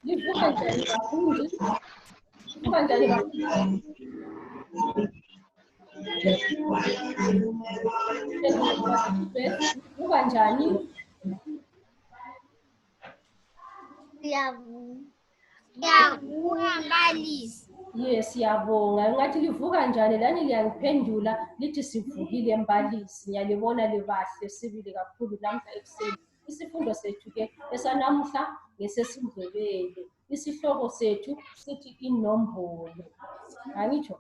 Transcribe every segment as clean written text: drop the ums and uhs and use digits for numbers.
Livuka njani bafundi? Livuka njani bafundi? Livuka njani? Siyabonga mbalisi. Yes, siyabonga. Ngathi livuka njani lani liyangiphendula lithi sivukile mbalisi. Ngiyalibona libahle sibili kakhulu namhla ekuseni. Isifundo sethu ke esanamuhla ngesesiNdebele. Isihloko sethu sithi inombolo. Angitsho?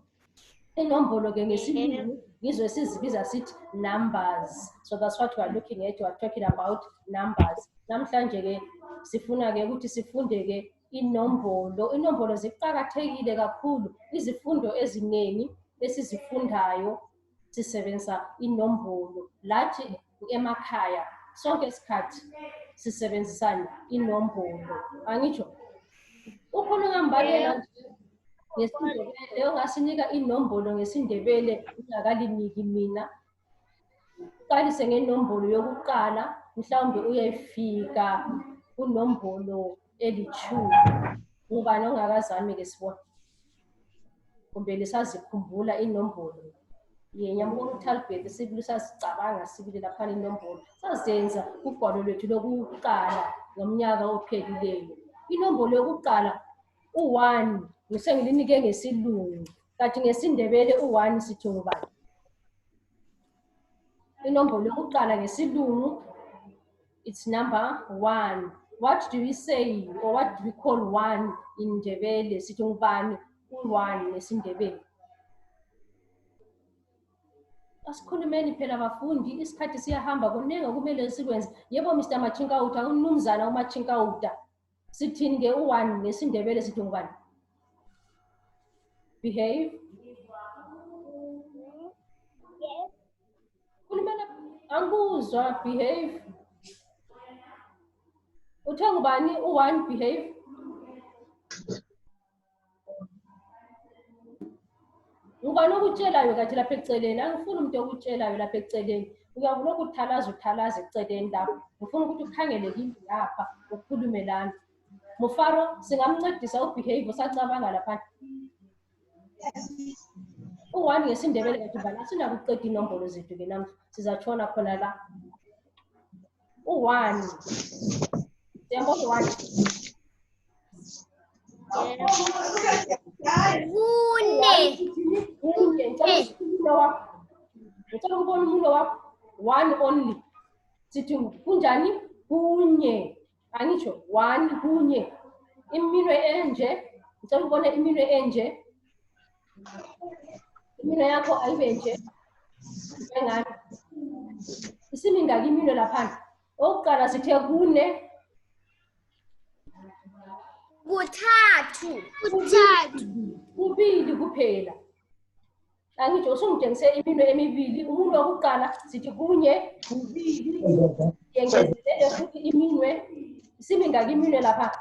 Inombolo ke ngesilungu ngizwe sizibiza sithi numbers. So that's what we are looking at. We are talking about numbers. Namhlanje ke sifuna ke ukuthi sifunde ke inombolo. Inombolo ziqakathekile kakhulu. Izifundo ezinengi esizifundayo sisebenzisa inombolo. Lathi emakhaya sonke isikhathi sisebenzisana inombolo. Angitsho? Ukhona ngambalela ngesindebele ongasinika inombolo ngesindebele ungakaliniki mina. Uqalise ngenombolo yokuqala mhlawumbe uyefika kunombolo elithumi. Ngubani ongakazami ke sibona? Kumbe lisazikhumbula inombolo? Ngiyambona uTalbert sibili sasicabanga sibili lapha inombolo. Sazenza ugwalo lwethu lokuqala ngomnyaka ophelileyo. Inombolo yokuqala u1 ngisengilinike ngesilungu. Kanti ngesindebele u1 sithi ngubani? Inombolo yokuqala ngesilungu it's number 1. What do we say or what do we call 1 in Ndebele? Sithi ngubani? U1 ngesindebele. Asikhulumeni phela bafundi, isikhathi siyahamba kunenge kumele sikwenze. Yebo Mr. Machinkauta, umnumzana uMachinkauta. Sithini ke u1 ngesindebele sithi ngubani? Behave. Khulumela anguzwa behave. Uthe ngubani u1 behave? Ngubani okutshelayo kathi lapha eceleni? Angifuni umuntu okutshelayo lapha eceleni. Uyabona ukuthalaza eceleni lapho. Ngifuna ukuthi ukhangele kimi lapha ukhulume lami. Mufaro singamncedisa ubehave usacabanga lapha. U1 ngesindebele kathi bani asinakuqeda inombolo zethu ke namhla sizatshona khona la. U1 siyabona u1 kunye ngicela ukubona umulo wakho 1 only sithi kunjani kunye angitsho 1 kunye iminwe enje ngicela ukubona iminwe enje iminwe yakho ayibe nje engani isimingaki iminwe lapha oqala sithe kune kuthathu kubili kuphela angitsho usungitshengise iminwe emibili umuntu wokuqala sithi kunye kubili yengezelele futhi iminwe isimingaki iminwe lapha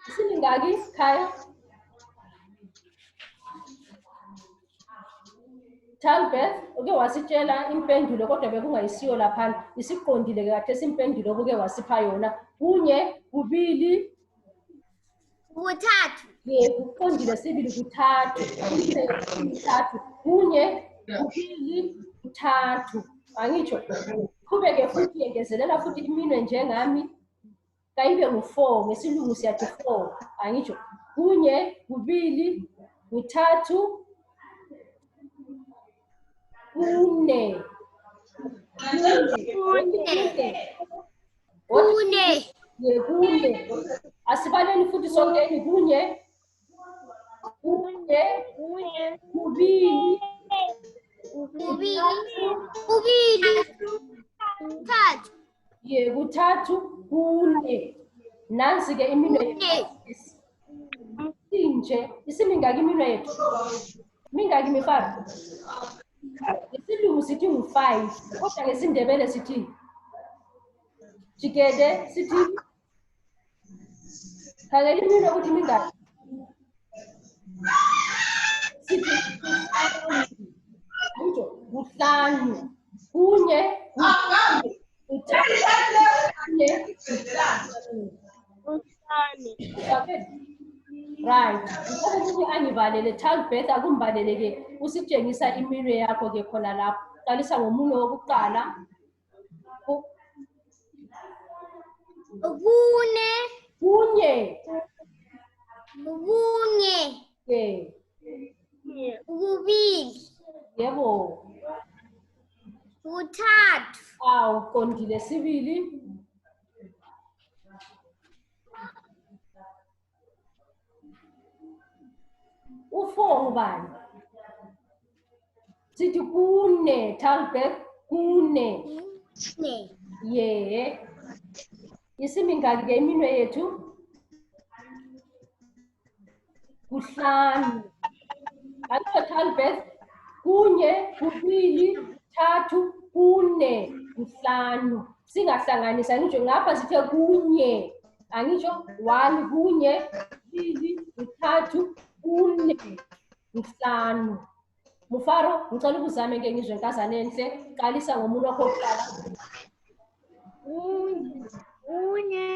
isimingaki khaya Talbert uke wasitshela impendulo kodwa bekungayisiyo lapha isiqondile kade simpendulo uke wasipha yona kunye kubili kuthathu kuqondile sibili kuthathu kunye kubili kuthathu angitsho qhubeke futhi yengezelela futhi iminwe njengami kayibe ngu4 ngesilungu siyathi 4 angitsho kunye kubili kuthathu kune asibaleni futhi sonke kunye kubili kuthathu kuthathu kune nansi ke iminwe inje isimingaki iminwe yethu mingaki mifaro isilungu sithi ngu5 kodwa ngesindebele sithi jikede sithi khangela iminwe ukuthi mingaki sithi ngitsho kuhlanu kunye Right. Ngoba umuntu angivalele childbirth akumbaleleke usitshengisa iminwe yakho ke khona lapho. Qalisa ngomunwe wokuqala. Kunye. Kunye. Kunye. Kubili. Yebo. Kuthathu. Awu qondile sibili. U4 ngubani? Sithi kune childbirth kune. Yeah. Isimingaki ke iminwe yethu? Kuhlanu. Akho childbirth kunye, kubili, thathu, kune, kuhlanu. Singahlanganisa ngisho ngapha sithe kunye. Angisho 1 kunye, 2, 3, 4, 5. Mufaro, ngicela ukuzame ke ngizwe inkazana enhle. Qalisa ngomunwe wakho wokuqala. Kunye.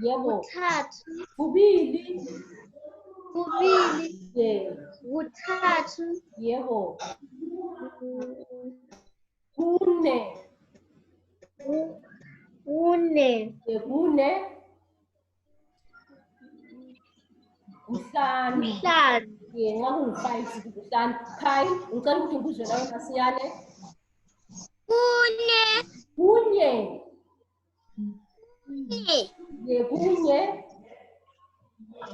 Yebo. Kuthathu. Kubili. Kubili. Yeah. Kuthathu. Yebo. Kune. Kune. Kune. Kuhlanu. Kuhlanu. Nxa kungu-5 sithi kuhlanu. Khai, ngicela ukuthi ngikuzwe nawe masinyane. Kunye. Kunye. Kunye. Kunye.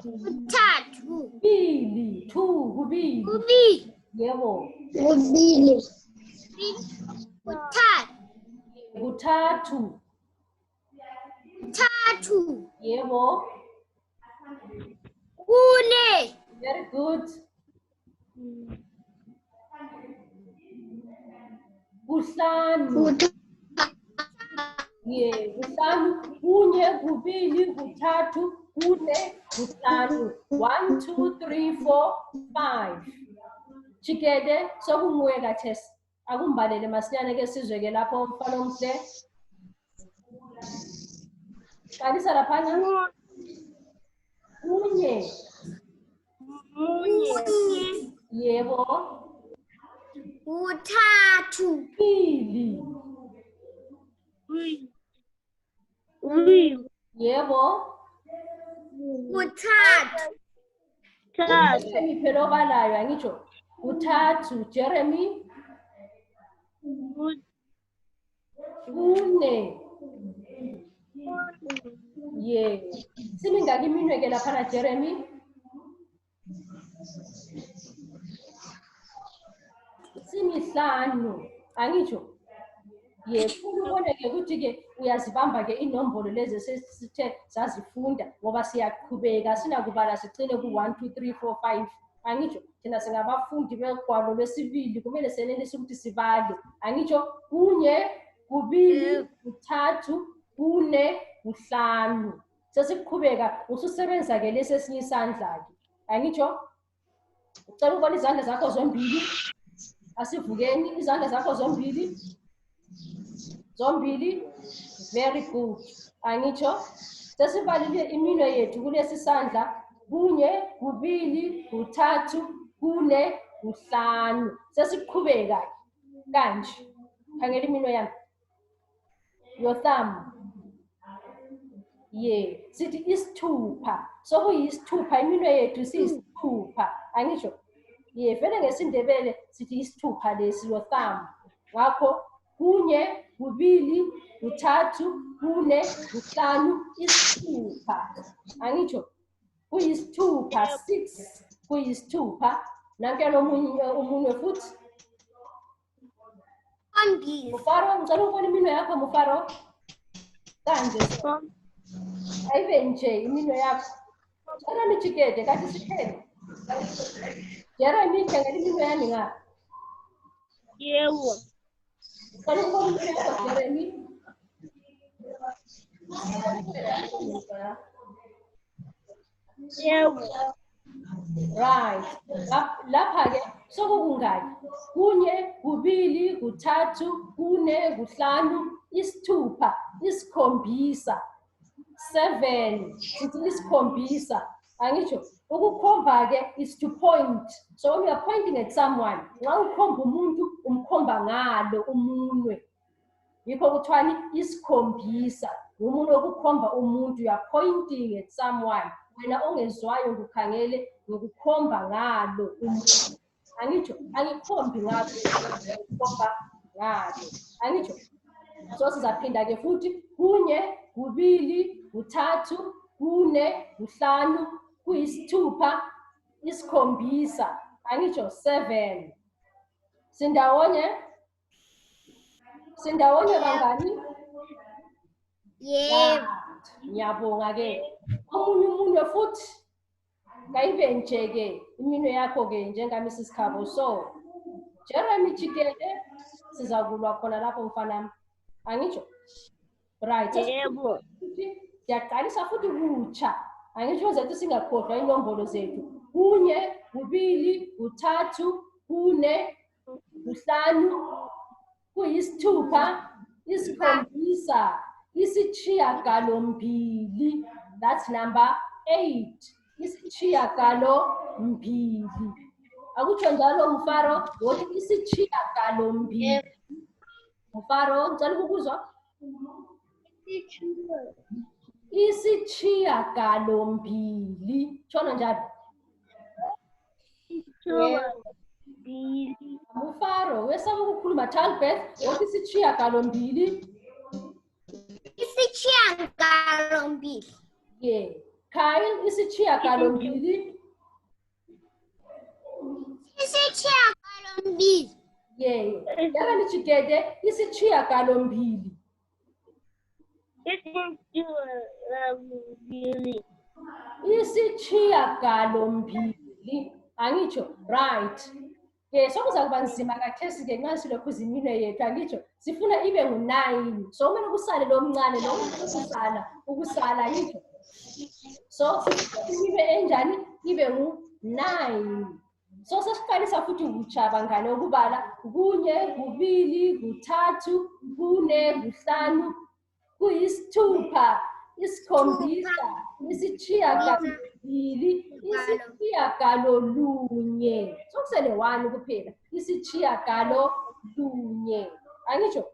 Kuthathu. Kubili. 2 kubili. Kubili. Yebo. Kubili. Kuthathu. Kuthathu. Kuthathu. Yebo. Kune. Very good. Kuhlanu. Yeah, kuhlanu. Kunye, kubili, kuthathu, kune, kuhlanu. 1, 2, 3, 4, 5. Chikede, sokunguwe kathesi. Akumbalele masinyane ke sizwe ke lapho mfana omhle. Qalisa laphana. Kunye. Kunye. Yebo. Kuthathu. Kubili. Yebo. Kuthathu. Jeremy phela obalayo angitsho. Kuthathu. Jeremy. Kune. Yeah. Simingaki iminwe ke laphana Jeremy? Simihlanu. Angitsho. Yeah, ubone ke ukuthi ke uyazibamba ke inombolo lezi sesithe sazifunda ngoba siyaqhubeka sinakubala sigcine ku1 2 3 4 5. Angitsho thina singabafundi begwalo lwesibili kumele senelise ukuthi sibale. Angitsho kunye, kubili, kuthathu, kune, kuhlanu. Sesiqhubeka ususebenza ke lesi esinye isandla ke. Angitsho ucela ubona izandla zakho zombili. Asivukeni izandla zakho zombili. Zombili. Very good. Angitsho sesibalile iminwe yethu kulesi sandla. Kunye, kubili, kuthathu, kune, kuhlanu. Sesiqhubeka kanje. Khangela iminwe yami. Your thumb. Yeah. Sithi isithupha. Sokuyisithupha iminwe yethu siyisithupha. Angitsho. Yeah, vele ngesindebele sithi isithupha lesi your thumb. Ngakho kunye, kubili, kuthathu, kune, kuhlanu, isithupha. Angitsho kuyisithupha 6 kuyisithupha. Nanke lo umunwe futhi. Mufaro ngicela ukubona iminwe yakho Mufaro. Kanje. Ayibe nje iminwe yakho. Jeremy Chikede kathi siphele. Jeremy khangela iminwe yami ngapha. Yebo. Ngicela ukubona iminwe yakho Jeremy. Yebo. Right. Lapha ke sokungaki? Kunye, kubili, kuthathu, kune, kuhlanu, isithupha. isikhombisa. 7 sithi isikhombisa. Angitsho ukukhomba ke is to point. So when you are pointing at someone, nxa ukhomba umuntu umkhomba ngalo umunwe. Yikho kuthiwani isikhombisa. Umuntu okukhomba umuntu, you are pointing at someone. Wena ongezwayo ukukhangele ngokukhomba ngalo umuntu. Angitsho angikhombi ngalo, ukhomba ngalo. Angitsho so sizaphinda ke futhi 1 2 3 4 5 kuyisithupha isikhombisa. Angitsho 7 sindawonye bangani. Yebo. Ngiyabonga ke omunye umunwe futhi kayibe nje ke iminwe yakho ke njengami sisikhabo. So Jeremy Chikede sizakulwa khona lapho mfanami. Angitsho right. Yebo. Siyaqalisa futhi kutsha. Angitsho zethu singakhohlwa inombolo zethu 1 2 3 4 5 kuyisithupha isikhombisa isishiyagalombili. That's number 8. Isishiyagalombili. Akutsho njalo Mfaro, wothi isishiyagalombili. Mfaro, ngicela ukuzwa. Isishiyagalombili. Tshona njalo. Mfaro, wesaba ukukhuluma Talbeth, wothi isishiyagalombili. Isishiyagalombili. Yeah. Kyle isishiyagalombili. Isishiyagalombili. Yeah. Jeremy Chikede isishiyagalombili. Isishiyagalombili. Angitsho right. Ke sokuzakuba nzima kathesi ke nxa silokhu iminwe yethu. Angitsho sifuna ibe ngu9. So kumele kusale lo mncane lo ukusala angitsho. So ibe enjani ibe ngu9. So sesiqalisa futhi kutsha bangane ukubala 1 2 3 4 5 kuyisithupha isikhombisa isishiyagalombili isishiyagalolunye. Sokusele 1 kuphela isishiyagalolunye. Angitsho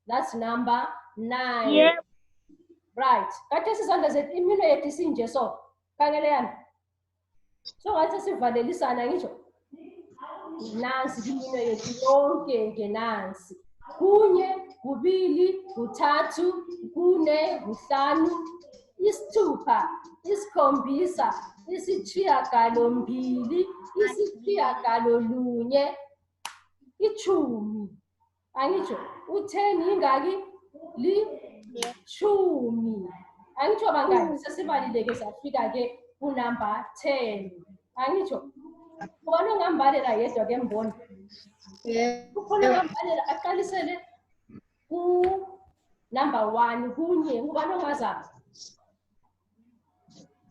that's number 9. Yep. Right. Kade sizandla zethu iminwe yethu isinje so. Khangeleyani. So ngathi sivalelisana ngitsho. Nansi iminwe yethu yonke ke nansi. 1 2 3 4 5 isithupha isikhombisa isishiyagalombili isishiyagalolunye ichumi. Angitsho u10 ingaki li10. Angitsho bangani sesibalileke safika ke kunumber 10. Angitsho ubani ongambalela yedwa ke mbona. Kukhona ongambalela aqalisele ku number 1 kunye. Ubani ongazama?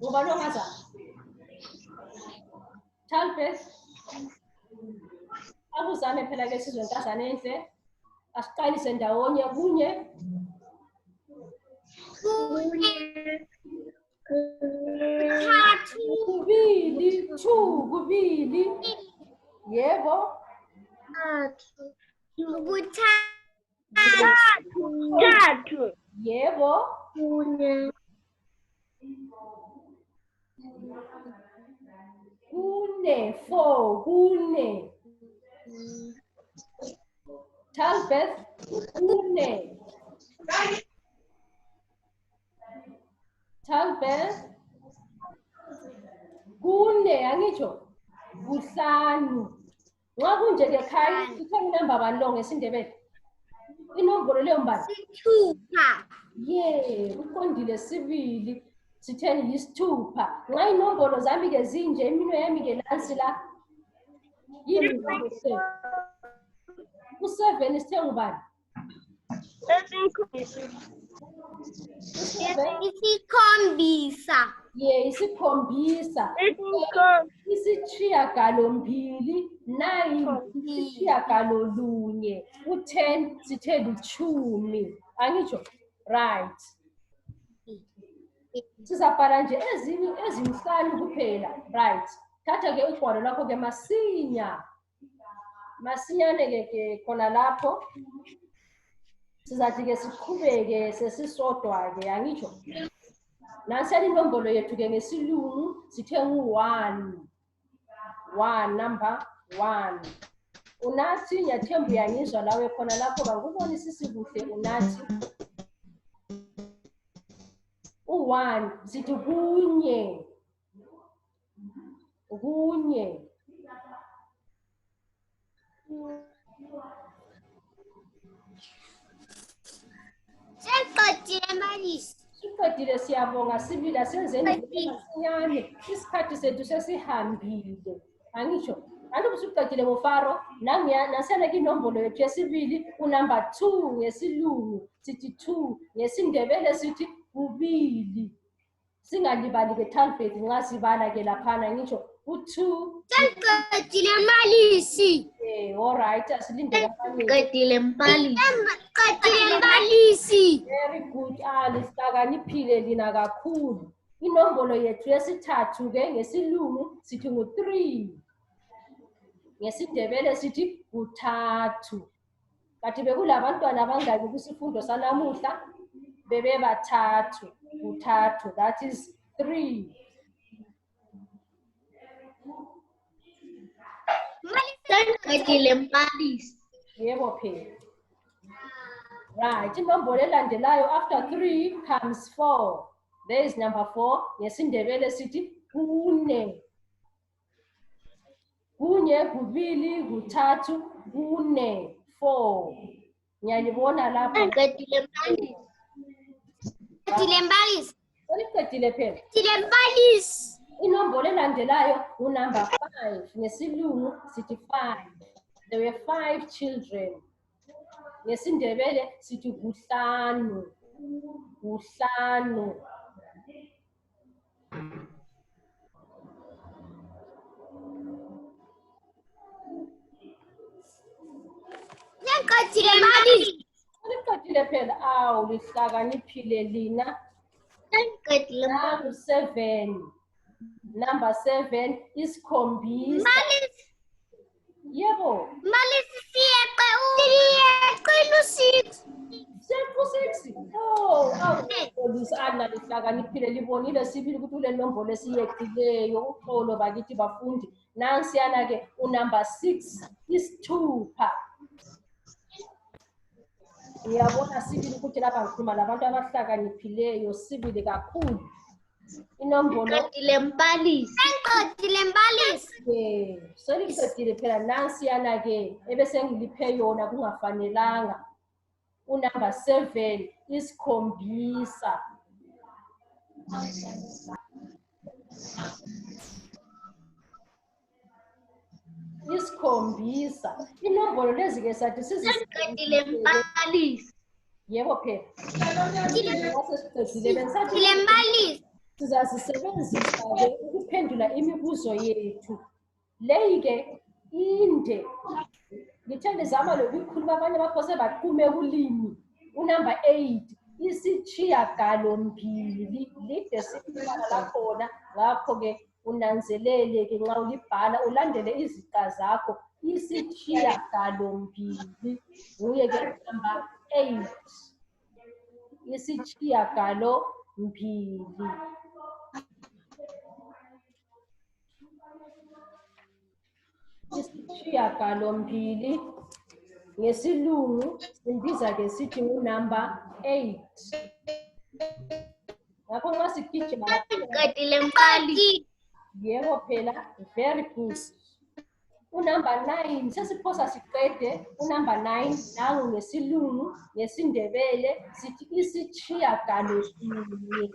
Ubani ongazama? Talbeth akuzame phela ke sizwe nkazana enhle. Asiqalise ndawonye 1 2 2 yebo 3 yebo 4 4 Talbeth 4 Talbeth 4 angitsho 5. Nxa kunje ke Khai sithenge inamba bani lo ngesindebele? Inombolo leyo mbali? Yeah, uqondile sibili. Sitheni yisithupha. Nxa inombolo zami ke zinje iminwe yami ke nansi la. Yini u7 sithenga ubani? isikhombisa. Yeah, isikhombisa. Isishiyagalombili 9 isishiyagalolunye u10 sithela 10. Angitsho Right. Sizabhala nje ezinhlanu kuphela. Right. Thatha ke ugwalo lakho ke masinyane ke khona lapho. Sizathi ke siqhubeke sesisodwa ke angitsho. Nasiyani inombolo yethu ke ngesilungu sithe ngu1. 1 number 1. Unathi ngiyathemba uyangizwa lawe khona lapho bangubonisisi kuhle unathi. U1 sithi kunye. Sengiqedile mbalisi. Siqedile siyabonga sibili asenzeni masinyane. Isikhathi sethu sesihambile. Angisho. Aloku siqedile ngofaro nasiyana ke inombolo yethu yesibili unumber 2 ngesilungu sithi 2 ngesindebele sithi kubili. Singalibali ke Talfaith nxa sibala ke laphana ngitsho u2. Sengiqedile mbalisi. All right asilinde kabanye. Qedile mbalisi. Qedile mbalisi. Very good. Lihlakaniphile lina kakhulu. Inombolo yethu yesithathu ke ngesilungu sithi ngu3. Ngesindebele sithi ku3. Kanti bekulabantwana abangaki kusifundo sanamuhla bebebathathu. Ku3, that is 3. Sengiqedile mbalisi. Yebo phela. Right, inombolo elandelayo after 3 comes 4. There is number 4. Ngesindebele sithi kune. Kunye, kubili, kuthathu, kune, 4. Ngiyalibona lapha. Sengiqedile mbalisi. Qedile mbalisi. Oliqedile phela. Qedile mbalisi. Inombolo elandelayo unumber 5. Ngesilungu sithi 5. There were 5 children. Ngesindebele sithi kuhlanu. Sengiqedile mbalisi. Oliqedile phela. Awu lihlakaniphile lina. Sengiqedile mbalisi. 7. Number 7 isikhombisa. Mbalisi. Yebo. Mbalisi siyeqe u6. Seku6. Oh, lisana lihlakaniphile libonile sibili ukuthi ule nombolo esiyeqileyo uxolo bakithi bafundi. Nansiyana ke unumber 6 isithupha. Ngiyabona sibili ukuthi lapha ngikhuluma labantu abahlakaniphileyo sibili kakhulu. Inombolo Qedile mbalisi. Sengiqedile mbalisi. Seliqedile phela nansiyana ke ebese ngiliphe yona kungafanelanga. Unumber 7 isikhombisa. Isikhombisa. Inombolo lezi ke sathi Sengiqedile mbalisi. Yebo phela. Qedile mbalisi. Sizasisebenzisa ke ukuphendula imibuzo yethu. Leyi ke inde. Ngithe nizama lokukhuluma abanye baphose baqhume kulimi. Unumber 8 isishiyagalombili. Lide sibala lakhona ngakho ke unanzelele ke nxa ulibhala ulandele iziqa zakho. Isishiyagalombili. Nguye ke number 8. Isishiyagalombili. Isishiyagalombili ngesilungu simbiza ke sithi unumber 8. Ngakho nxa sigijima Sengiqedile mbalisi. yebo phela very good. Unumber 9 sesiphosa siqede. Unumber 9 nangu ngesilungu ngesindebele sithi isitshiyagalolunye.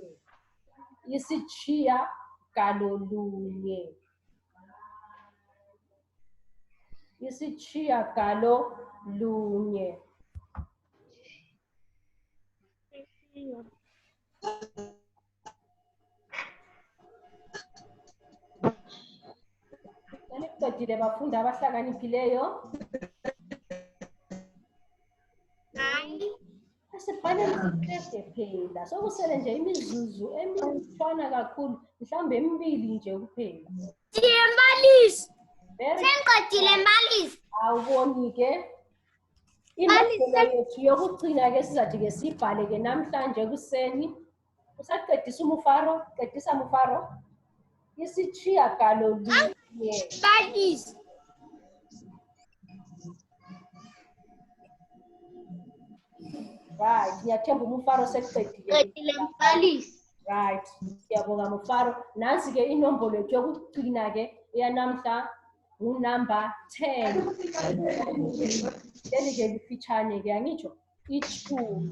Isitshiyagalolunye. Isitshiyagalolunye. Seliqedile bafundi abahlakaniphileyo. Asibhaleni siqede. ke phela sokusele nje imizuzu emifishwana kakhulu mhlawumbe emibili nje kuphela. Mbalisi. Very Sengiqedile mbalisi. awuboni ke inombolo yethu yokugcina ke sizathi ke sibhale ke namhlanje kuseni. Usaqedisa umufaro, qedisa umufaro. Isitshiyagalolunye. Mbalisi. Right, ngiyathemba umufaro sekuqedile. Qedile mbalisi. Right, siyabonga mufaro. Nansi ke inombolo yethu yokugcina ke yanamhla unumber 10. Leli ke lifitshane ke angitsho ichulu.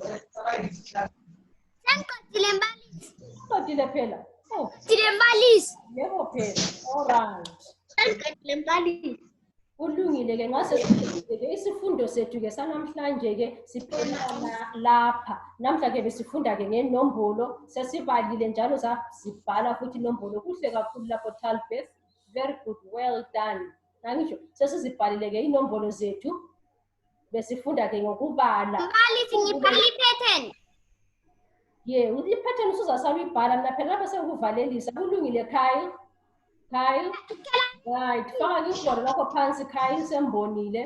Sengiqedile mbalisi. Qedile phela. Oh, Qedile mbalisi. yebo phela. All right. Sengiqedile mbalisi. Kulungile ke nxa sesiqedile isifundo sethu ke sanamhlanje ke siphela lapha. Namhla ke besifunda ke ngenombolo, sesibalile njalo sibhala futhi inombolo. Kuhle kakhulu lapho Talbeth. Very good, well done. Angisho sesizibhalile ke inombolo zethu. Besifunda ke ngokubala. Mbalisi ngibhala ipattern. Ipattern usuzasala uyibhala mina phela lapha sekuvalelisa. Kulungile Kyle. Kyle. Right, faka ke ibhoro lakho phansi Kyle sembonile.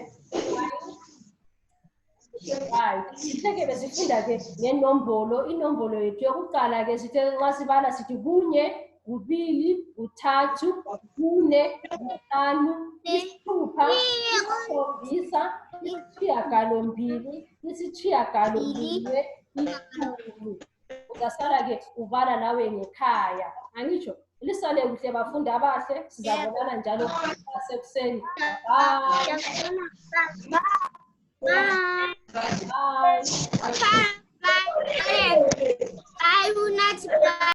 Right, sithe besifunda ke ngenombolo, inombolo yethu yokuqala ke sithe nxa sibala sithi kunye, kubili, kuthathu, kune, kuhlanu, isithupha, isikhombisa, isishiyagalombili, isishiyagalolunye, ishumi. Uzasala ke ubala nawe ngekhaya. Angitsho lisale kuhle bafundi abahle, sizabonana njalo ngasekuseni. Bye. Bye. Bye. Bye. Bye. Bye.